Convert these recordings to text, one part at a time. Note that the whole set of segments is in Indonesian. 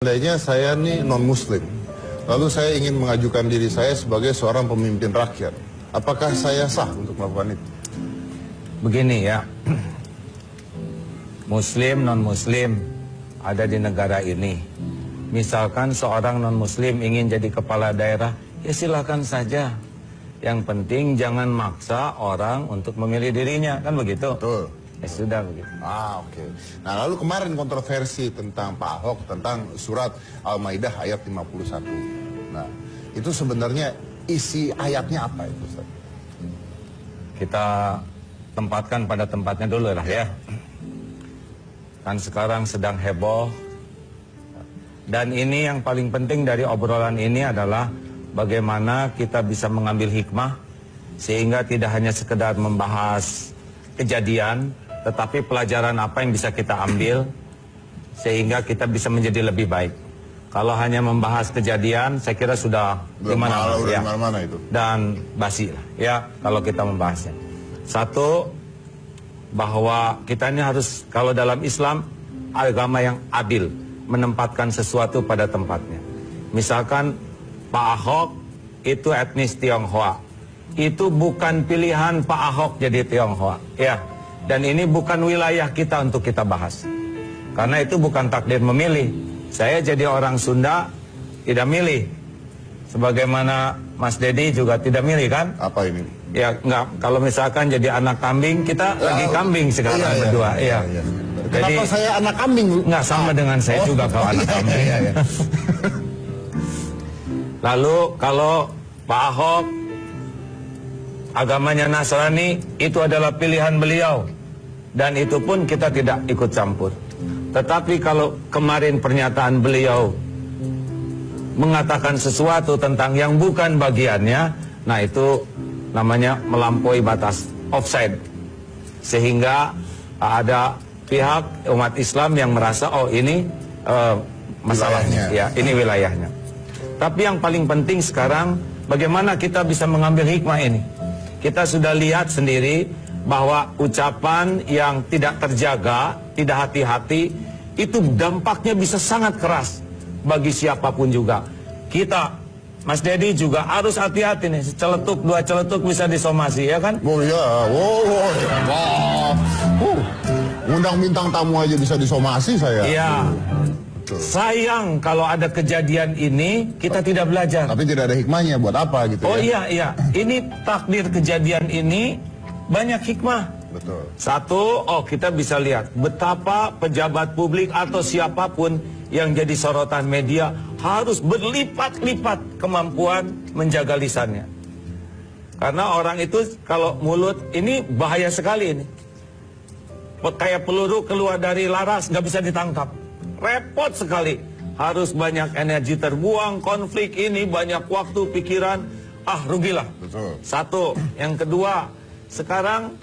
Seandainya saya nih non-muslim, lalu saya ingin mengajukan diri saya sebagai seorang pemimpin rakyat. Apakah saya sah untuk melakukan itu? Begini ya, muslim, non-muslim ada di negara ini. Misalkan seorang non-muslim ingin jadi kepala daerah, ya silakan saja. Yang penting jangan maksa orang untuk memilih dirinya, kan begitu? Betul. Ya sudah begitu. Oke. Nah, lalu kemarin kontroversi tentang Pak Ahok, tentang surat Al-Maidah ayat 51. Nah, itu sebenarnya isi ayatnya apa itu, Ustaz? Kita tempatkan pada tempatnya dulu lah ya. Kan sekarang sedang heboh. Dan ini yang paling penting dari obrolan ini adalah bagaimana kita bisa mengambil hikmah sehingga tidak hanya sekedar membahas kejadian, tetapi pelajaran apa yang bisa kita ambil sehingga kita bisa menjadi lebih baik. Kalau hanya membahas kejadian, saya kira sudah dimana-mana ya. Itu. Dan basi lah ya kalau kita membahasnya. Satu, bahwa kita ini harus, kalau dalam Islam, agama yang adil, menempatkan sesuatu pada tempatnya. Misalkan Pak Ahok itu etnis Tionghoa, itu bukan pilihan Pak Ahok jadi Tionghoa ya. Dan ini bukan wilayah kita untuk kita bahas. Karena itu bukan takdir memilih. Saya jadi orang Sunda tidak milih. Sebagaimana Mas Dedi juga tidak milih kan? Apa ini? Ya enggak, kalau misalkan jadi anak kambing, kita lagi kambing sekarang berdua. Iya. Jadi, kenapa saya anak kambing? Enggak sama dengan saya juga kalau anak kambing. Lalu kalau Pak Ahok agamanya Nasrani, itu adalah pilihan beliau. Dan itu pun kita tidak ikut campur. Tetapi kalau kemarin pernyataan beliau mengatakan sesuatu tentang yang bukan bagiannya, nah itu namanya melampaui batas, offside. Sehingga ada pihak umat Islam yang merasa, oh ini masalahnya, ya ini wilayahnya. Tapi yang paling penting sekarang, bagaimana kita bisa mengambil hikmah ini. Kita sudah lihat sendiri bahwa ucapan yang tidak terjaga, tidak hati-hati, itu dampaknya bisa sangat keras bagi siapapun juga. Kita, Mas Dedi juga harus hati-hati nih. Celetuk, dua celetuk bisa disomasi, ya kan? Oh iya, undang bintang tamu aja bisa disomasi saya. Iya. Sayang kalau ada kejadian ini kita tidak belajar. Tapi tidak ada hikmahnya, buat apa gitu? Oh ya? iya. Ini takdir kejadian ini banyak hikmah. Betul. Satu, kita bisa lihat betapa pejabat publik atau siapapun yang jadi sorotan media harus berlipat-lipat kemampuan menjaga lisannya. Karena orang itu kalau mulut ini bahaya sekali ini. Kayak peluru keluar dari laras nggak bisa ditangkap. Repot sekali. Harus banyak energi terbuang, konflik ini banyak waktu, pikiran, rugilah. Betul. Satu, yang kedua, sekarang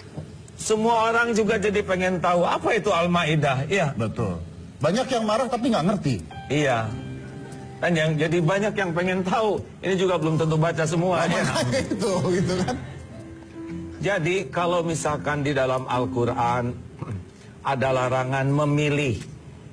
semua orang juga jadi pengen tahu apa itu Al-Maidah. Iya. Betul. Banyak yang marah tapi nggak ngerti. Iya. Dan yang jadi banyak yang pengen tahu. Ini juga belum tentu baca semua. Itu gitu kan. Jadi kalau misalkan di dalam Al-Quran ada larangan memilih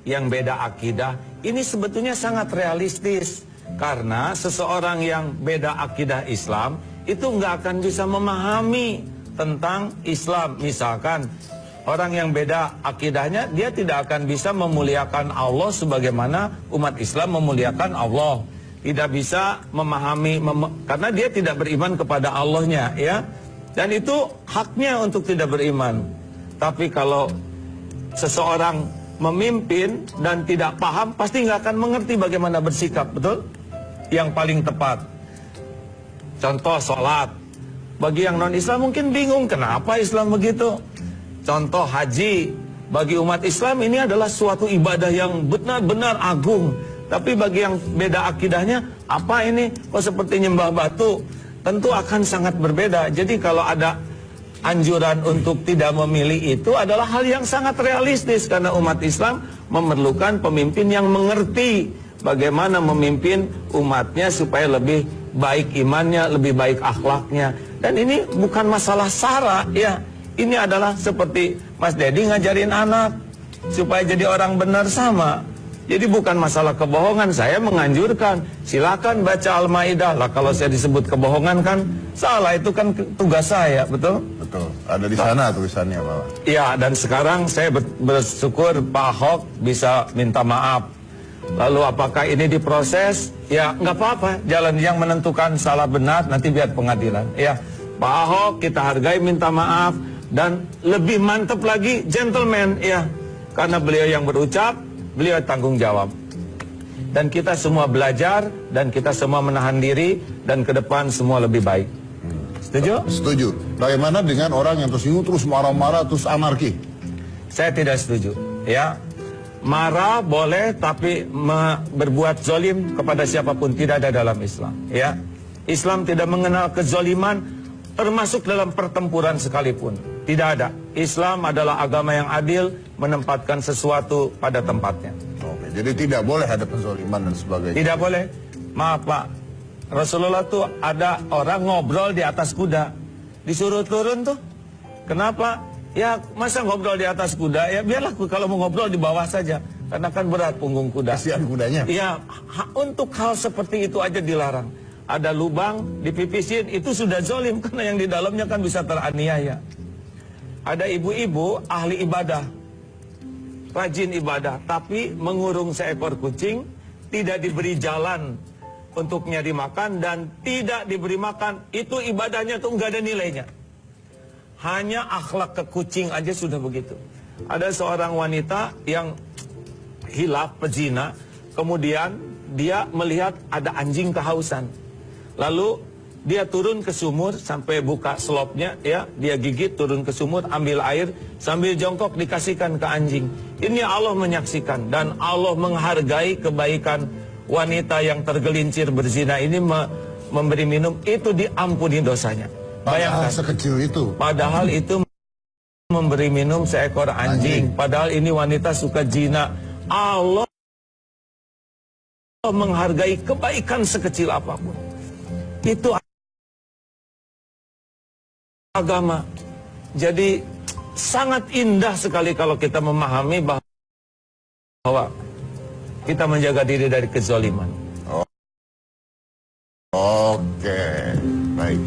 yang beda akidah, ini sebetulnya sangat realistis. Karena seseorang yang beda akidah Islam itu nggak akan bisa memahami tentang Islam. Misalkan orang yang beda akidahnya, dia tidak akan bisa memuliakan Allah sebagaimana umat Islam memuliakan Allah. Tidak bisa memahami, karena dia tidak beriman kepada Allahnya, ya. Dan itu haknya untuk tidak beriman. Tapi kalau seseorang memimpin dan tidak paham, pasti nggak akan mengerti bagaimana bersikap, betul? Yang paling tepat. Contoh sholat. Bagi yang non-Islam mungkin bingung, kenapa Islam begitu? Contoh haji. Bagi umat Islam ini adalah suatu ibadah yang benar-benar agung. Tapi bagi yang beda akidahnya, apa ini? Kok seperti nyembah batu? Tentu akan sangat berbeda. Jadi kalau ada anjuran untuk tidak memilih, itu adalah hal yang sangat realistis. Karena umat Islam memerlukan pemimpin yang mengerti bagaimana memimpin umatnya supaya lebih baik imannya, lebih baik akhlaknya. Dan ini bukan masalah sara, ya. Ini adalah seperti Mas Dedi ngajarin anak supaya jadi orang benar sama. Jadi bukan masalah kebohongan, saya menganjurkan silakan baca Al-Maidah lah. Kalau saya disebut kebohongan kan salah, itu kan tugas saya, betul? Betul, ada di sana tulisannya Pak. Ya, dan sekarang saya bersyukur Pak Ahok bisa minta maaf. Lalu apakah ini diproses? Ya nggak apa-apa, jalan yang menentukan salah benar nanti biar pengadilan. Ya, Pak Ahok kita hargai, minta maaf, dan lebih mantap lagi gentleman, ya, karena beliau yang berucap, beliau tanggung jawab. Dan kita semua belajar, dan kita semua menahan diri, dan ke depan semua lebih baik. Setuju? Setuju. Bagaimana dengan orang yang tersinggung terus marah-marah terus anarki? Saya tidak setuju. Ya, marah boleh, tapi berbuat zolim kepada siapapun tidak ada dalam Islam. Ya, Islam tidak mengenal kezoliman, termasuk dalam pertempuran sekalipun. Tidak ada. Islam adalah agama yang adil, menempatkan sesuatu pada tempatnya. Oke, jadi tidak boleh ada penzoliman dan sebagainya. Tidak boleh. Maaf Pak, Rasulullah tuh ada orang ngobrol di atas kuda, disuruh turun tuh. Kenapa? Ya masa ngobrol di atas kuda, ya biarlah kalau mau ngobrol di bawah saja, karena kan berat punggung kuda. Kasihan kudanya. Ya, untuk hal seperti itu aja dilarang. Ada lubang dipipisin, itu sudah zolim, karena yang di dalamnya kan bisa teraniaya. Ada ibu-ibu ahli ibadah, rajin ibadah, tapi mengurung seekor kucing, tidak diberi jalan untuk nyari makan, dan tidak diberi makan, itu ibadahnya tuh nggak ada nilainya. Hanya akhlak ke kucing aja sudah begitu. Ada seorang wanita yang hilaf, pezina, kemudian dia melihat ada anjing kehausan. Lalu dia turun ke sumur sampai buka slopnya, ya, dia gigit, turun ke sumur, ambil air, sambil jongkok dikasihkan ke anjing. Ini Allah menyaksikan, dan Allah menghargai kebaikan wanita yang tergelincir berzina ini, memberi minum, itu diampuni dosanya. Bayangkan sekecil itu. Padahal itu memberi minum seekor anjing. Padahal ini wanita suka zina. Allah menghargai kebaikan sekecil apapun. Itu agama. Jadi sangat indah sekali kalau kita memahami bahwa kita menjaga diri dari kezaliman. Oke, baik.